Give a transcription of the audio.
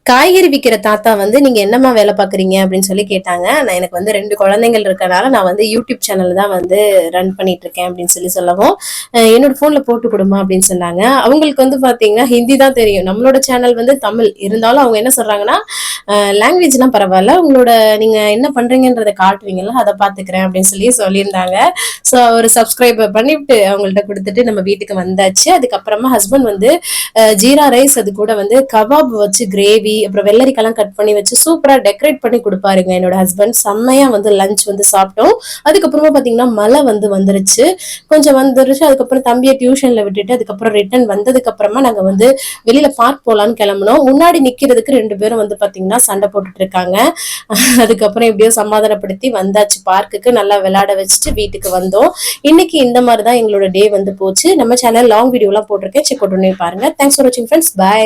காய்கறி விக்கிற தாத்தா வந்து நீங்க என்னம்மா வேலை பாக்குறீங்க அப்படின்னு சொல்லி கேட்டாங்க. நான் எனக்கு வந்து 2 குழந்தைகள் இருக்கனால நான் வந்து யூடியூப் சேனல் தான் வந்து ரன் பண்ணிட்டு இருக்கேன் அப்படின்னு சொல்லவும், என்னோட போன்ல போட்டு கொடுமா அப்படின்னு சொன்னாங்க. அவங்களுக்கு வந்து பாத்தீங்கன்னா ஹிந்தி தான் தெரியும். நம்மளோட சேனல் வந்து தமிழ். இருந்தாலும் அவங்க என்ன சொல்றாங்கன்னா, லாங்குவேஜ்லாம் பரவாயில்ல. உங்களோட நீங்க என்ன பண்றீங்கன்றத காட்டுவீங்கல்ல, அதை பாத்துக்கிறேன் அப்படின்னு சொல்லியிருந்தாங்க. ஸோ ஒரு சப்ஸ்கிரைபர் பண்ணிவிட்டு அவங்கள்ட்ட கொடுத்துட்டு நம்ம வீட்டுக்கு வந்தாச்சு. அதுக்கப்புறமா ஹஸ்பண்ட் வந்து ஜீரா ரைஸ், அது கூட வந்து கபாப் வச்சு கிரேவி, அப்புறம் வெள்ளரிக்கெல்லாம் கட் பண்ணி வச்சு சூப்பரா டெக்கரேட் பண்ணி கொடுப்பாருங்க என்னோட ஹஸ்பண்ட். செம்மையா வந்து லஞ்ச் வந்து சாப்பிட்டோம். அதுக்கப்புறமா பாத்தீங்கன்னா மழை வந்து வந்துருச்சு, கொஞ்சம் வந்துருச்சு. அதுக்கப்புறம் தம்பியை டியூஷன்ல விட்டுட்டு அதுக்கப்புறம் ரிட்டர்ன் வந்ததுக்கு அப்புறமா நாங்க வந்து வெளியில பார்க் போலான்னு கிளம்பணும். முன்னாடி நிக்கிறதுக்கு 2 பேரும் வந்து பாத்தீங்கன்னா சண்டை போட்டுட்டு இருக்காங்க. அதுக்கப்புறம் எப்படியோ சமாதானப்படுத்தி வந்தாச்சு பார்க்குக்கு. நல்லா விளையாட வச்சுட்டு வீட்டுக்கு வந்தோம். இன்னைக்கு இந்த மாதிரிதான் எங்களோட டே வந்து போச்சு. நம்ம சேனல் லாங் வீடியோ எல்லாம் போட்டிருக்கேன், செக் அவுட் பண்ணி பாருங்க. தேங்க்ஸ் ஃபார் வாட்சிங் ஃப்ரெண்ட்ஸ். பை.